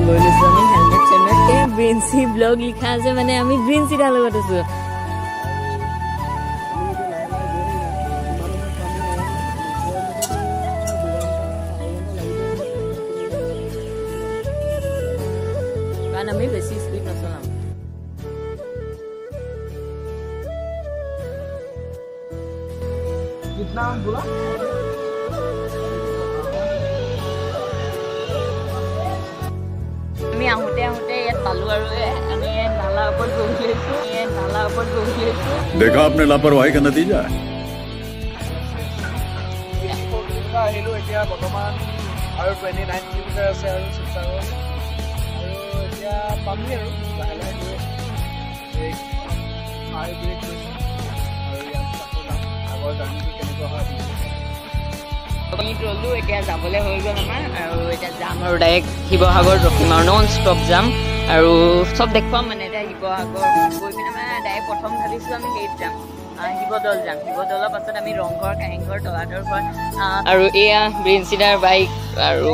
লৈ লৈছোঁ আমি হেলমেট চেলমেট ব্ৰিঞ্চি ব্লগ লিখা আছে মানে আমি ব্ৰিঞ্চি তাৰ লগত আছোঁ কাৰণ আমি বেছি স্পীড নচলাওঁ আমি আহোঁতে আহোঁতে ইয়াত পালোঁ আৰু আমি নালাৰ ওপৰত বহি লৈছোঁ देखा आपने लापरवाही का नतीजा আহিলোঁ এতিয়া বৰ্তমান আৰু 29 কিলোমিটাৰ আছে আৰু শিৱসাগৰ আৰু এতিয়া পামহি আৰু লাহে লাহে গৈ ব্ৰেক লৈছোঁ আৰু ইয়াত আগৰ জাৰ্ণিটো কেনেকুৱা হয় আমি ৰ'লোঁ এতিয়া যাবলৈ হৈ গ'ল আমাৰ আৰু এতিয়া যাম আৰু ডাইৰেক্ট শিৱসাগৰত ৰখিম আৰু নন ষ্টপ যাম আৰু চব দেখুৱাম মানে এতিয়া শিৱসাগৰ গৈ পিনে মানে ডাইৰেক্ট প্ৰথম ভাবিছোঁ আমি হেৰিত যাম শিৱদৌল যাম শিৱদৌলৰ পাছত আমি ৰংঘৰ কাৰেংঘৰ তলাতল ঘৰ আৰু এয়া ব্ৰিঞ্চিদাৰ বাইক আৰু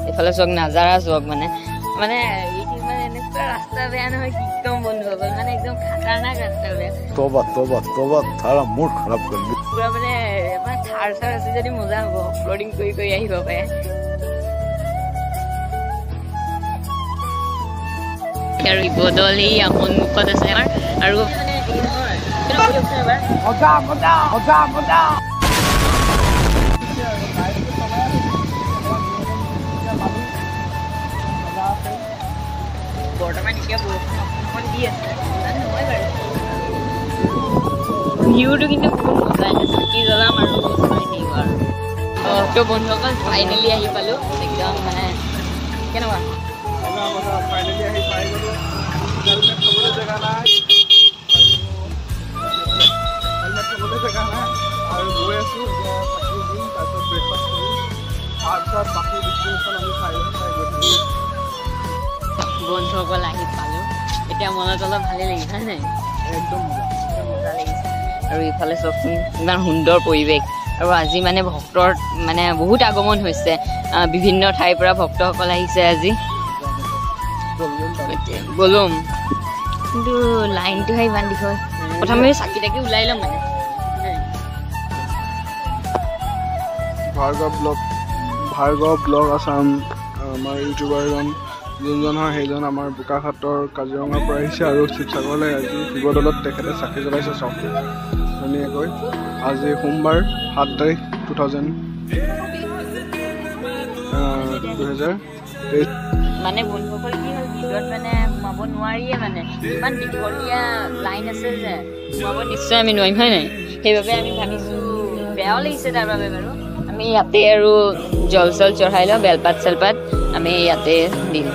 এইফালে চক নাজাৰা চক মানে মানে এইখিনি মানে এনেকুৱা ৰাস্তা বেয়া নহয় কি একদম বন্ধুসকল মানে একদম খাতাৰনাক ৰাস্তা বেয়া तौबा तौबा तौबा थारा मूड खराब कर दी পুৰা মানে থাৰ চাৰ আছে যদি মজা হ'ব অপলোডিং কৰি কৰি আহিব পাৰে আৰু শিৱদৌল এই সন্মুখত আছে আমাৰ আৰু বৰ্তমান এতিয়া বৰষুণ অকণমান দি আছে নহয় বাৰু ভিউটো কিন্তু বহুত মজা আছে চাকি জ্বলাম আৰু চাই থাকিব আৰু তো বন্ধুসকল ফাইনেলি আহি পালোঁ একদম মানে কেনেকুৱা ফাইনেলি আহি পাই গ'লোঁ হেলমেট থ'বলৈ জেগা নাই আৰু গৈ আছোঁ এতিয়া চাকি দিম তাৰপিছত ব্ৰেকফাষ্ট কৰিম তাৰপিছত বাকী ডিষ্টেঞ্চখন আমি চাই গৈ থাকিম বন্ধুসকল আহি পালোঁ এতিয়া মনত অলপ ভালেই লাগিছে হয় নাই একদম মজা লাগিছে আৰু ইফালে চাওকচোন ইমান সুন্দৰ পৰিৱেশ আৰু আজি মানে ভক্তৰ মানে বহুত আগমন হৈছে বিভিন্ন ঠাইৰ পৰা ভক্তসকল আহিছে আজি গ'লোম কিন্তু লাইনটোহে ইমান দীঘল প্ৰথমে চাকি তাকি ওলাই ল'ম মানে ভাৰ্গৱ ব্লগ আছাম আমাৰ ইউটিউবাৰজন যোনজন হয় সেইজন আমাৰ বোকাখাটৰ কাজিৰঙাৰ পৰা আহিছে আৰু শিৱসাগৰলৈ আজি শিৱদৌলত তেখেতে চাকি জ্বলাইছে চব ধুনীয়াকৈ আজি সোমবাৰ 7 তাৰিখ 2023 মানে বন্ধুসকল কি হ'ল ভিতৰত মানে সোমাব নোৱাৰিয়ে মানে ইমান দীঘলীয়া লাইন আছে যে সোমাব নিশ্চয় আমি নোৱাৰিম হয় নাই সেইবাবে আমি ভাবিছোঁ বেয়াও লাগিছে তাৰ বাবে বাৰু আমি ইয়াতে আৰু জল চল চঢ়াই লওঁ বেলপাত চেলপাত আমি ইয়াতে দিম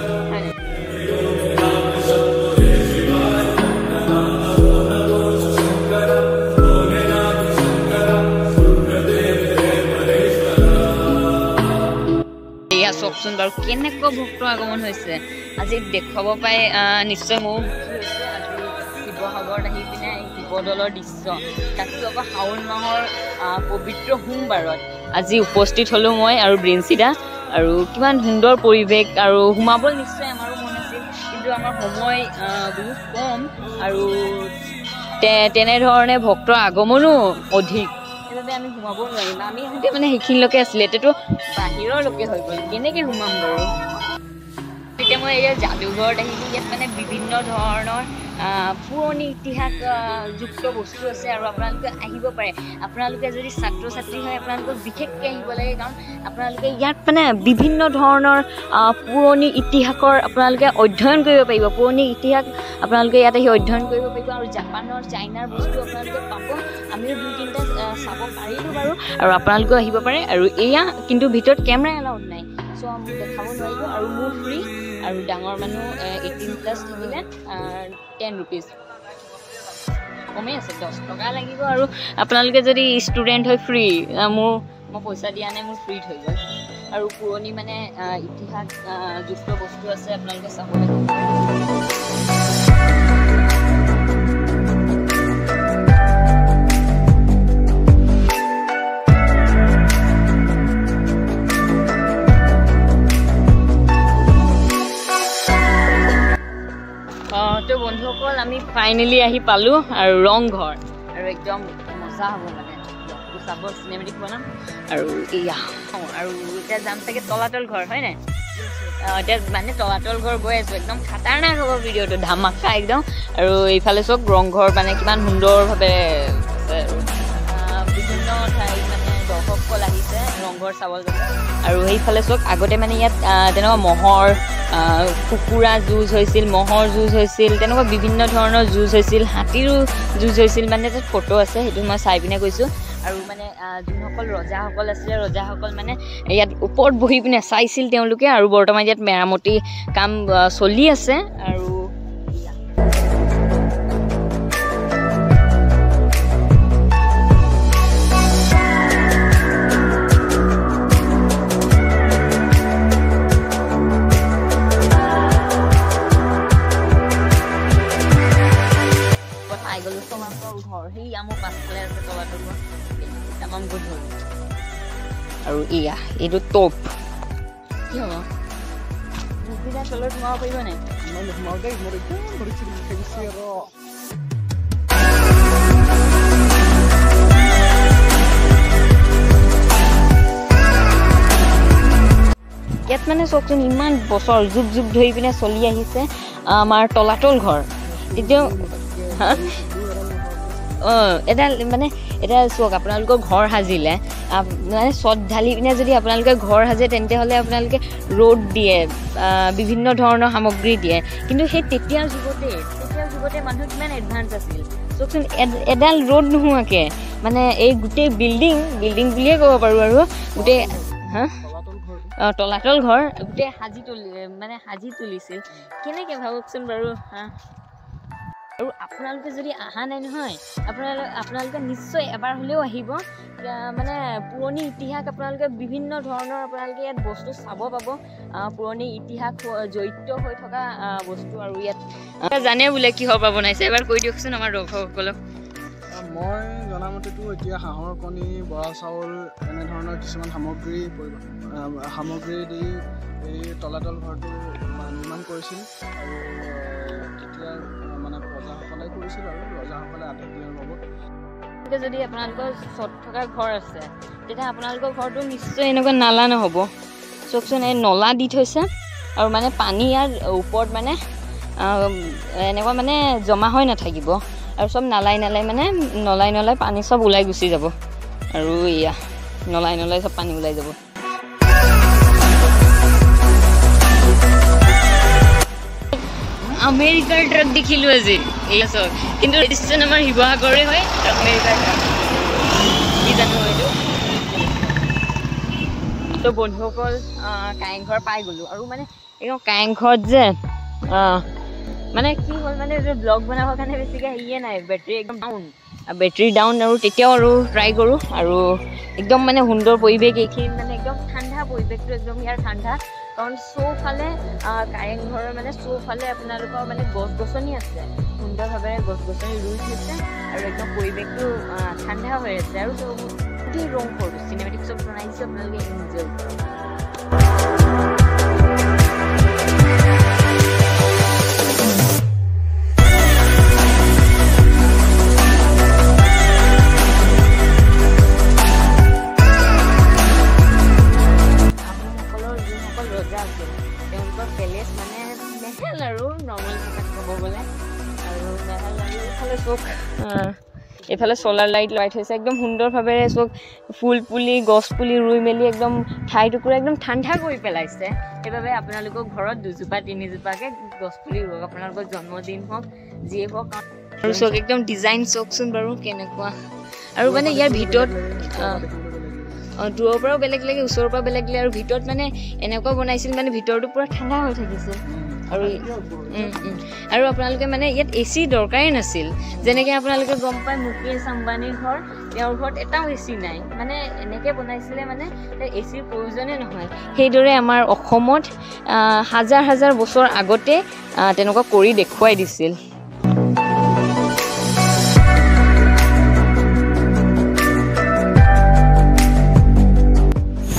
চাওকচোন বাৰু কেনেকুৱা ভক্তৰ আগমন হৈছে আজি দেখুৱাব পাই নিশ্চয় ময়ো শিৱসাগৰত আহি পিনে শিৱদৌলৰ দৃশ্য তাতো আকৌ শাওণ মাহৰ পবিত্ৰ সোমবাৰত আজি উপস্থিত হ'লোঁ মই আৰু ব্ৰিঞ্চিদা আৰু কিমান সুন্দৰ পৰিৱেশ আৰু সোমাবলৈ নিশ্চয় আমাৰো মন আছিল কিন্তু আমাৰ সময় বহুত কম আৰু তেনেধৰণে ভক্তৰ আগমনো অধিক সেইবাবে আমি সোমাব নোৱাৰিম আমি আহোঁতে মানে সেইখিনিলৈকে আছিলে এতিয়াতো বাহিৰৰ লোকে হৈ গ'ল কেনেকৈ সোমাম বাৰু এতিয়া মই এতিয়া যাদুঘৰত আহিলোঁ ইয়াত মানে বিভিন্ন ধৰণৰ পুৰণি ইতিহাস যুক্ত বস্তু আছে আৰু আপোনালোকে আহিব পাৰে আপোনালোকে যদি ছাত্ৰ ছাত্ৰী হয় আপোনালোকক বিশেষকৈ আহিব লাগে কাৰণ আপোনালোকে ইয়াত মানে বিভিন্ন ধৰণৰ পুৰণি ইতিহাসৰ আপোনালোকে অধ্যয়ন কৰিব পাৰিব পুৰণি ইতিহাস আপোনালোকে ইয়াত আহি অধ্যয়ন কৰিব পাৰিব আৰু জাপানৰ চাইনাৰ বস্তু আপোনালোকে পাব আমিও 2-3টা চাব পাৰিলোঁ বাৰু আৰু আপোনালোকেও আহিব পাৰে আৰু এয়া কিন্তু ভিতৰত কেমেৰা এলাউড নাই চ' আমি দেখাব নোৱাৰিব আৰু মোৰ ফ্ৰী আৰু ডাঙৰ মানুহ 18+ থাকিলে 10 rupees কমেই আছে 10 টকা লাগিব আৰু আপোনালোকে যদি ষ্টুডেণ্ট হয় ফ্ৰী মই পইচা দিয়া নাই মোৰ ফ্ৰীত হৈ গ'ল আৰু পুৰণি মানে ইতিহাস যুক্ত বস্তু আছে আপোনালোকে চাব লাগিব ফাইনেলি আহি পালোঁ আৰু ৰংঘৰ আৰু একদম মজা হ'ব লাগে চাব চিনেমেটিক বনাম আৰু এয়া আৰু এতিয়া যাম চাগে তলাতল ঘৰ হয় নাই এতিয়া মানে তলাতল ঘৰ গৈ আছোঁ একদম খাতাৰনাক হ'ব ভিডিঅ'টো ধামাকা একদম আৰু এইফালে চাওক ৰংঘৰ মানে কিমান সুন্দৰভাৱে বিভিন্ন ঠাই মানে দৰ্শকসকল আহিছে ৰংঘৰ চাবলৈ যাব আৰু সেইফালে চাওক আগতে মানে ইয়াত তেনেকুৱা মহৰ কুকুৰা যুঁজ হৈছিল মহৰ যুঁজ হৈছিল তেনেকুৱা বিভিন্ন ধৰণৰ যুঁজ হৈছিল হাতীৰো যুঁজ হৈছিল মানে তাত ফটো আছে সেইটো মই চাই পিনে কৈছোঁ আৰু মানে যোনসকল ৰজাসকল আছিলে ৰজাসকল মানে ইয়াত ওপৰত বহি পিনে চাইছিল তেওঁলোকে আৰু বৰ্তমান ইয়াত মেৰামতি কাম চলি আছে আৰু আৰু এয়া এইটো টপ কি হ'ব তলত সোমাব পাৰিব নাই ইয়াত মানে চাওকচোন ইমান বছৰ যুগ যুগ ধৰি পিনে চলি আহিছে আমাৰ তলাতল ঘৰ তেতিয়াও এডাল মানে এতিয়া চাওক আপোনালোকৰ ঘৰ সাজিলে মানে চট ঢালি পিনে যদি আপোনালোকে ঘৰ সাজে তেন্তে হ'লে আপোনালোকে ৰ'দ দিয়ে বিভিন্ন ধৰণৰ সামগ্ৰী দিয়ে কিন্তু সেই তেতিয়াৰ যুগতে মানুহ কিমান এডভান্স আছিল চাওকচোন এডাল ৰ'দ নোহোৱাকৈ মানে এই গোটেই বিল্ডিং বুলিয়ে ক'ব পাৰোঁ আৰু গোটেই তলাতল ঘৰ গোটেই সাজি তুলিছিল কেনেকৈ ভাবকচোন বাৰু আৰু আপোনালোকে যদি অহা নাই নহয় আপোনালোকে নিশ্চয় এবাৰ হ'লেও আহিব মানে পুৰণি ইতিহাস আপোনালোকে বিভিন্ন ধৰণৰ আপোনালোকে ইয়াত বস্তু চাব পাব পুৰণি ইতিহাস জড়িত হৈ থকা বস্তু আৰু ইয়াত জানে বোলে কিহৰ পৰা বনাইছে এবাৰ কৈ দিয়কচোন আমাৰ দৰ্শকসকলক মই জনামতেতো এতিয়া হাঁহৰ কণী বৰা চাউল এনেধৰণৰ কিছুমান সামগ্ৰী দি এই তলাতল ঘৰটো নিৰ্মাণ কৰিছিল আৰু তেতিয়া মানে ৰজাসকলে কৰিছিল আৰু ৰজাসকলে আদেশ দিয়াৰ লগত যদি আপোনালোকৰ চট থকা ঘৰ আছে তেতিয়া আপোনালোকৰ ঘৰটো নিশ্চয় এনেকুৱা নালা নহ'ব চাওকচোন এই নলা দি থৈছে আৰু মানে পানী ইয়াৰ ওপৰত মানে এনেকুৱা মানে জমা হৈ নাথাকিব আৰু চব নলাই পানী চব ওলাই গুচি যাব আৰু এয়া নলাই চব পানী ওলাই যাব আমেৰিকাৰ ট্ৰাক দেখিলোঁ আজি এয়া চব কিন্তু ৰেজিষ্ট্ৰেশ্যন আমাৰ শিৱসাগৰে হয় আমেৰিকাৰ ট্ৰাক কি জানো এইটো তো বন্ধুসকল কাৰেংঘৰ পাই গ'লোঁ আৰু মানে একদম কাৰেংঘৰত যে মানে কি হ'ল মানে ব্লগ বনাবৰ কাৰণে বেছিকৈ হেৰিয়ে নাই বেটেৰী একদম ডাউন আৰু তেতিয়াও আৰু ট্ৰাই কৰোঁ আৰু একদম মানে সুন্দৰ পৰিৱেশ এইখিনি মানে একদম ঠাণ্ডা পৰিৱেশটো একদম ইয়াৰ ঠাণ্ডা কাৰণ চৌফালে কাৰেংঘৰৰ মানে চৌফালে আপোনালোকৰ মানে গছ গছনি আছে সুন্দৰভাৱে গছ গছনি ৰুই থৈছে আৰু একদম পৰিৱেশটো ঠাণ্ডা হৈ আছে আৰু গোটেই ৰং কৰোঁ চিনেমেটিক চব বনাইছে আপোনালোকে এনজয় কৰক তেওঁলোকৰ পেলেচ মানে মেহেল আৰু নৰ্মেল ক'ব গ'লে আৰু মেহেল আৰু এইফালে চব এইফালে চ'লাৰ লাইট লগাই থৈছে একদম সুন্দৰভাৱেৰে চব ফুল পুলি গছ পুলি ৰুই মেলি একদম ঠাই টুকুৰা একদম ঠাণ্ডা কৰি পেলাইছে সেইবাবে আপোনালোকৰ ঘৰত 2জোপা 3জোপাকৈ গছ পুলি ৰুৱক আপোনালোকৰ জন্মদিন হওক যিয়ে হওক আৰু চক একদম ডিজাইন চাওকচোন বাৰু কেনেকুৱা আৰু মানে ইয়াৰ ভিতৰত দূৰৰ পৰাও বেলেগ লাগে ওচৰৰ পৰা বেলেগ লাগে আৰু ভিতৰত মানে এনেকুৱা বনাইছিল মানে ভিতৰটো পূৰা ঠাণ্ডা হৈ থাকিছিল আৰু আপোনালোকে মানে ইয়াত AC দৰকাৰেই নাছিল যেনেকৈ আপোনালোকে গম পায় মুকেশ আম্বানীৰ ঘৰ তেওঁৰ ঘৰত এটাও AC নাই মানে এনেকৈ বনাইছিলে মানে ACৰ প্ৰয়োজনেই নহয় সেইদৰে আমাৰ অসমত হাজাৰ বছৰ আগতে তেনেকুৱা কৰি দেখুৱাই দিছিল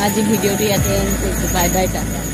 আজি ভিডিঅ'টো ইয়াতে এণ্ড কৰিছোঁ বাই বাই টাটা